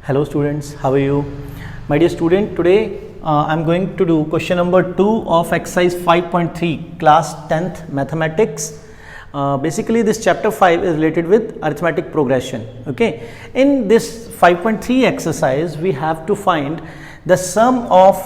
Hello students, how are you? My dear student, today I'm going to do question number 2 of exercise 5.3 class 10th mathematics. Basically this chapter 5 is related with arithmetic progression. Okay, in this 5.3 exercise we have to find the sum of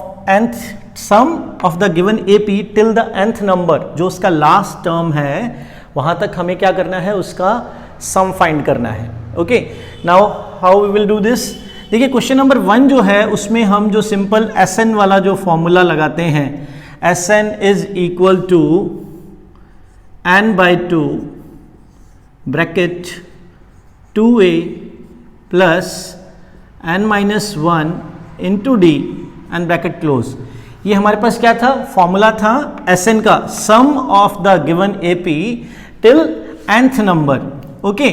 the given AP till the nth number, जो उसका last term है वहाँ तक हमें क्या करना है, उसका सम फाइंड करना है. Okay, now how we will do this. देखिए क्वेश्चन नंबर 1 जो है उसमें हम जो सिंपल Sn वाला जो फॉर्मूला लगाते हैं, Sn is equal to n/2 bracket 2a plus n-1 into D and bracket close. ये हमारे पास क्या था, फॉर्मूला था Sn का, sum of the given AP till nth number. Okay,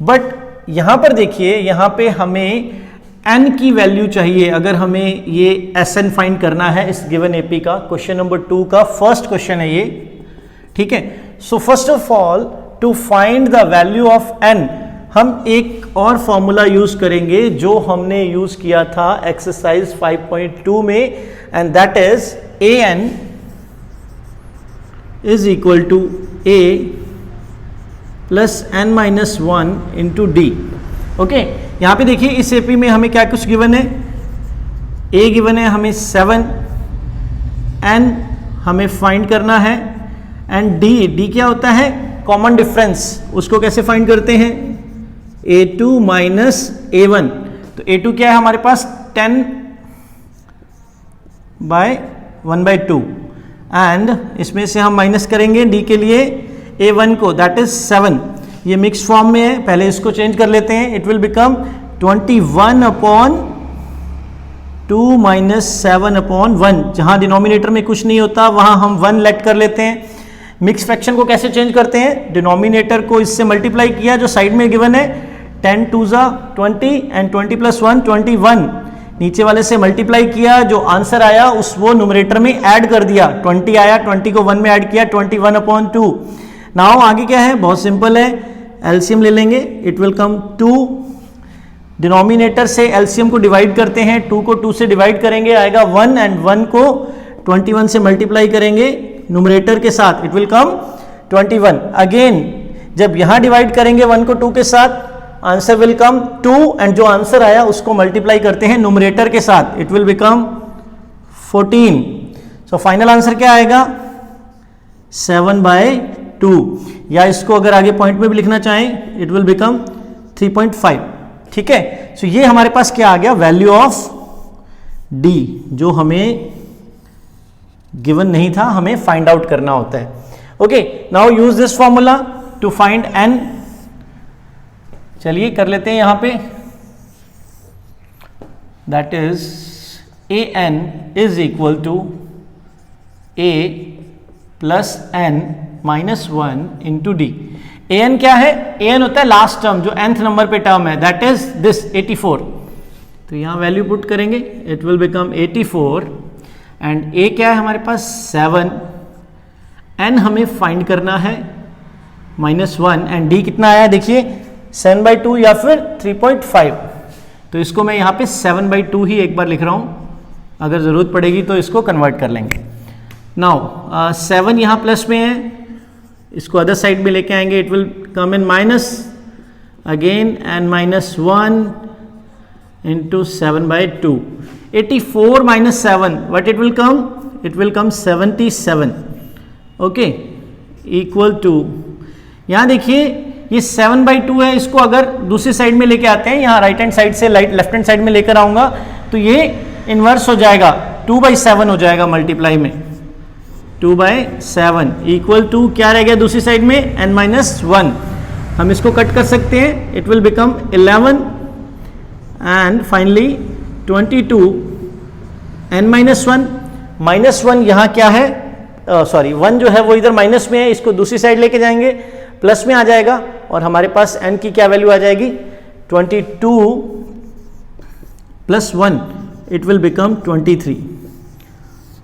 but यहां पर देखिए, यहां पे हमें n की वैल्यू चाहिए अगर हमें ये Sn फाइंड करना है इस गिवन AP का. क्वेश्चन नंबर 2 का फर्स्ट क्वेश्चन है ये, ठीक है. So first of all to find the value of n हम एक और फॉर्मूला यूज करेंगे जो हमने यूज किया था एक्सरसाइज 5.2 में, and that is an is equal to a plus n-1 into d. Okay, यहां पे देखिए इस एपी में हमें क्या कुछ गिवन है, a गिवन है हमें 7, n हमें फाइंड करना है, एंड d क्या होता है, कॉमन डिफरेंस. उसको कैसे फाइंड करते हैं, a2 माइनस a1. तो a2 क्या है हमारे पास 10/1/2, एंड इसमें से हम माइनस करेंगे d के लिए a1 को, दैट इज 7. ये मिक्स फॉर्म में है, पहले इसको चेंज कर लेते हैं. It will become 21/2 minus 7/1. जहां डिनोमिनेटर में कुछ नहीं होता वहां हम 1 लेट कर लेते हैं. मिक्स फ्रैक्शन को कैसे चेंज करते हैं, डिनोमिनेटर को इससे मल्टीप्लाई किया जो साइड में गिवन है, 10 2 20 एंड 20 प्लस 1 21. नीचे वाले से मल्टीप्लाई किया, जो आंसर आया उस वो न्यूमरेटर में ऐड कर दिया. 20 आया, 20 को 1 में ऐड किया, 21/2. नाउ आगे क्या है, बहुत सिंपल है, एलसीएम ले लेंगे. इट विल कम 2, डिनोमिनेटर से एलसीएम को डिवाइड करते हैं, 2 को 2 से डिवाइड करेंगे आएगा 1, एंड 1 को 21 से मल्टीप्लाई करेंगे न्यूमरेटर के साथ, इट विल कम 21. अगेन जब यहां डिवाइड करेंगे 1 को 2 के साथ, आंसर विल कम 2, एंड जो आंसर आया उसको मल्टीप्लाई करते हैं न्यूमरेटर के साथ, it will become 14. So final answer क्या आएगा, 7/2, या इसको अगर आगे पॉइंट में भी लिखना चाहें इट विल बिकम 3.5. ठीक है, सो ये हमारे पास क्या आ गया, वैल्यू ऑफ d, जो हमें गिवन नहीं था, हमें फाइंड आउट करना होता है. Okay, now use this formula to find n. चलिए कर लेते हैं यहां पे, that is an is equal to a plus n-1 into D. an क्या है, an होता है लास्ट टर्म जो nth नंबर पे टर्म है, दैट इज दिस 84. तो यहां वैल्यू पुट करेंगे, it will become 84, and a क्या है हमारे पास 7, n हमें फाइंड करना है -1, एंड d कितना आया देखिए 7/2 या फिर 3.5. तो इसको मैं यहाँ पे 7/2 ही एक बार लिख रहा हूँ, अगर ज़रूरत पड़ेगी तो इसको कन्वर्ट कर लेंगे. नाउ 7 यहाँ प्लस में है, इसको अदर साइड में लेके आएंगे, it will come in minus again, and -1 into 7/2. 84 minus 7, what it will come, it will come 77. Okay, equal to, यहाँ देखिए ये 7/2 है, इसको अगर दूसरी साइड में लेके आते हैं, यहाँ राइट हैंड साइड से लेफ्ट हैंड साइड में लेकर आऊंगा तो ये इनवर्स हो जाएगा, 2/7 हो जाएगा मल्टीप्लाई में, 2/7 इक्वल टू क्या रह गया दूसरी साइड में, n-1. हम इसको कट कर सकते हैं, it will become 11, and finally 22 n-1. -1 यहाँ क्या है, सॉरी 1 जो है वो इधर माइनस में है, इसको दूसरी साइड लेके जाएंगे, प्लस में आ जाएगा, और हमारे पास n की क्या वैल्यू आ जाएगी, 22 plus 1, it will become 23.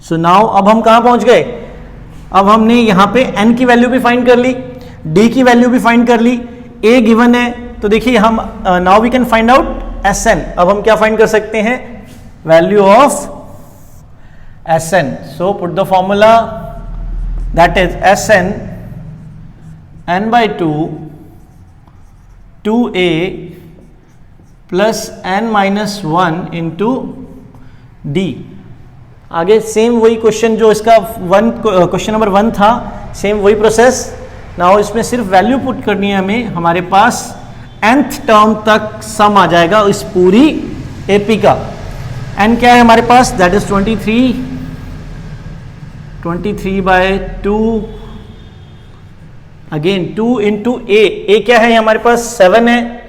So now अब हम कहां पहुंच गए, अब हमने यहां पे n की वैल्यू भी फाइंड कर ली, d की वैल्यू भी फाइंड कर ली, a गिवन है, तो देखिए हम now we can find out Sn, अब हम क्या फाइंड कर सकते हैं, value of Sn. So put the formula, that is Sn n/2 2a plus n-1 into d. आगे सेम वही क्वेश्चन जो इसका क्वेश्चन नंबर 1 था, सेम वही प्रोसेस. नाउ इसमें सिर्फ वैल्यू पुट करनी है हमें, हमारे पास nth टर्म तक सम आ जाएगा इस पूरी एपी का. n क्या है हमारे पास, दैट इज 23/2 अगेन 2 इंटू ए क्या है हमारे पास 7 है,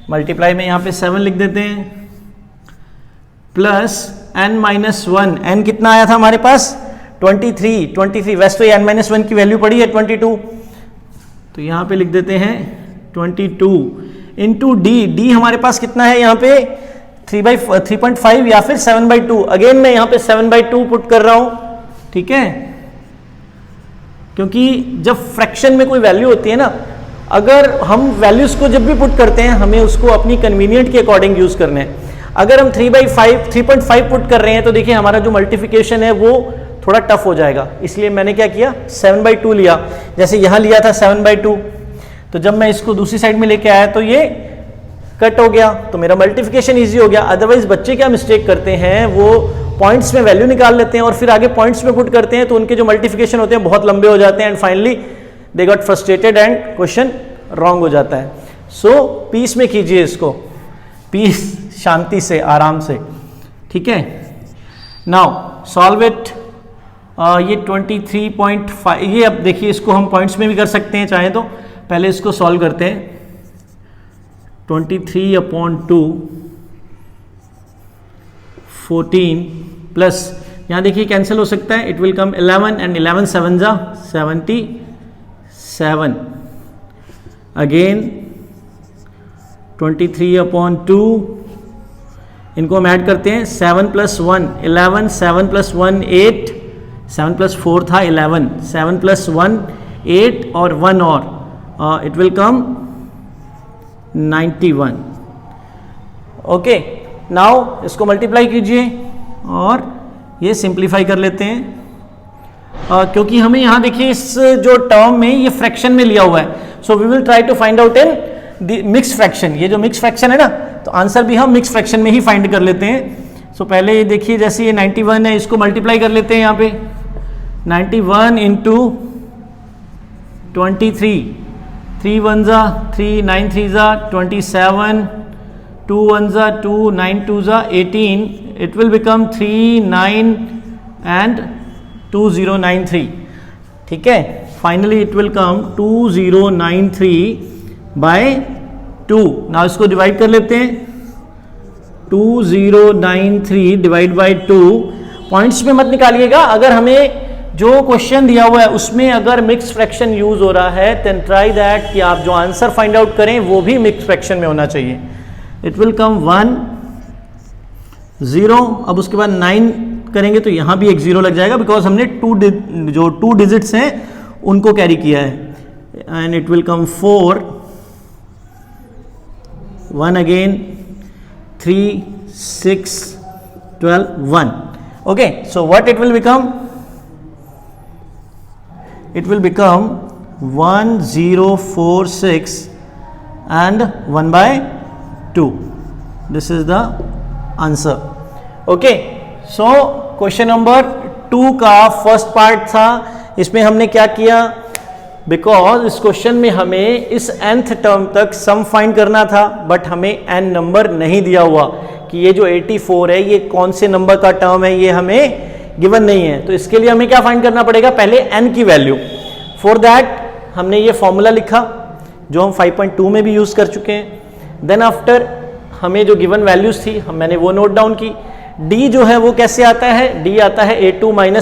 मल्टीप्लाई में यहां पे 7 लिख देते हैं, प्लस n-1. n कितना आया था हमारे पास 23. वैसे तो ये n-1 की वैल्यू पड़ी है 22, तो यहां पे लिख देते हैं 22 इंटू डी हमारे पास कितना है यहाँ पे 3/5 या फिर 7/2. अगेन मैं यहाँ पे 7/2 पुट कर रहा हूं, ठीक है, क्योंकि जब फ्रैक्शन में कोई वैल्यू होती है ना, अगर हम वैल्यूज को जब भी पुट करते हैं हमें उसको अपनी कन्वीनियंट के अकॉर्डिंग यूज करना है. अगर हम 3/5 पुट कर रहे हैं तो देखिए हमारा जो मल्टीप्लिकेशन है वो थोड़ा टफ हो जाएगा, इसलिए मैंने क्या किया 7/2 लिया. जैसे यहां लिया था 7/2, तो जब मैं इसको दूसरी साइड में लेके आया तो ये कट हो गया, तो मेरा मल्टीप्लिकेशन ईजी हो गया. अदरवाइज बच्चे क्या मिस्टेक करते हैं, वो पॉइंट्स में वैल्यू निकाल लेते हैं और फिर आगे पॉइंट्स में पुट करते हैं, तो उनके जो मल्टीप्लिकेशन होते हैं बहुत लंबे हो जाते हैं and finally they got frustrated and question wrong हो जाता है. सो पीस में कीजिए इसको, पीस, शांति से, आराम से, ठीक है. Now solve it. ये 23.5, ये अब देखिए इसको हम पॉइंट्स में भी कर सकते हैं चाहे तो. पहले इसको सॉल्व करते हैं. 23/2 14 प्लस यहाँ देखिए कैंसिल हो सकता है, इट विल कम 11 एंड 11 7 जा 77. अगेन 23/2, इनको हम ऐड करते हैं, 7 + 1 11, 7 + 1 8, 7 + 4 था 11, 7 + 1 8 और 1 और it will come 91. Okay, now इसको मल्टीप्लाई कीजिए और ये सिंप्लीफाई कर लेते हैं. क्योंकि हमें यहाँ देखिए इस जो टर्म में ये फ्रैक्शन में लिया हुआ है, so we will try to find out in the mix fraction. ये जो मिक्स फ्रैक्शन है ना, तो आंसर भी हम मिक्स फ्रैक्शन में ही फाइंड कर लेते हैं. सो पहले ये देखिए, जैसे ये 91 है, इसको मल्टीप्लाई कर लेते हैं यहाँ पे. 91 इंटू 23, 3 1 जा 3, 9 3 जा 27, 2 1 जा 2, 9 2 जा 18. It will become 3 9 and 2093. ठीक है, finally it will come 2093/2. Now इसको डिवाइड कर लेते हैं. 2093 डिवाइड बाई 2. पॉइंट्स में मत निकालिएगा, अगर हमें जो क्वेश्चन दिया हुआ है उसमें अगर मिक्स फ्रैक्शन यूज हो रहा है देन ट्राई दैट कि आप जो आंसर फाइंड आउट करें वो भी मिक्स फ्रैक्शन में होना चाहिए. इट विल कम 1 0. अब उसके बाद 9 करेंगे तो यहां भी एक 0 लग जाएगा, बिकॉज हमने जो 2 डिजिट्स हैं उनको कैरी किया है. And it will come 4 1 again 3 6 12 1. Okay, so what it will become, it will become 1046 and 1/2. This is the answer. Okay, so question number 2 का फर्स्ट पार्ट था. इसमें हमने क्या किया, बिकॉज इस क्वेश्चन में हमें इस nth टर्म तक सम फाइंड करना था, बट हमें n नंबर नहीं दिया हुआ कि ये जो 84 है ये कौन से नंबर का टर्म है, ये हमें गिवन नहीं है. तो इसके लिए हमें क्या फाइंड करना पड़ेगा, पहले n की वैल्यू. फॉर दैट हमने ये फॉर्मूला लिखा जो हम 5.2 में भी यूज कर चुके हैं. देन आफ्टर हमें जो गिवन वैल्यूज थी मैंने वो नोट डाउन की. d जो है वो कैसे आता है, d आता है a2 - a1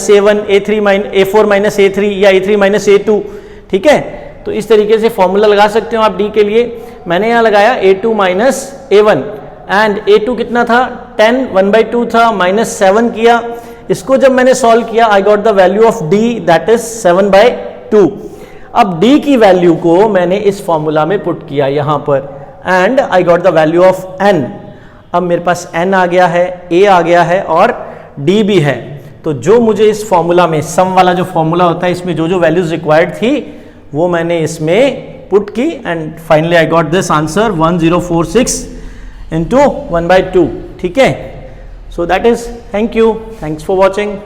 a4 - a3 या a3 - a2. ठीक है, तो इस तरीके से फॉर्मूला लगा सकते हो आप d के लिए. मैंने यहाँ लगाया a2 - a1 एंड a2 कितना था 10, 1/2 था, -7 किया. इसको जब मैंने सॉल्व किया I got the value of d that is 7/2. अब d की वैल्यू को मैंने इस फॉर्मूला में पुट किया यहां पर and I got the value of n. अब मेरे पास n आ गया है, a आ गया है और d भी है। तो जो मुझे इस फॉर्मूला में, सम वाला जो फॉर्मूला होता है, इसमें जो जो वैल्यूज रिक्वायर्ड थी वो मैंने इसमें पुट की and finally I got this answer 1046 into 1/2। ठीक है, so that is, thank you, thanks for watching.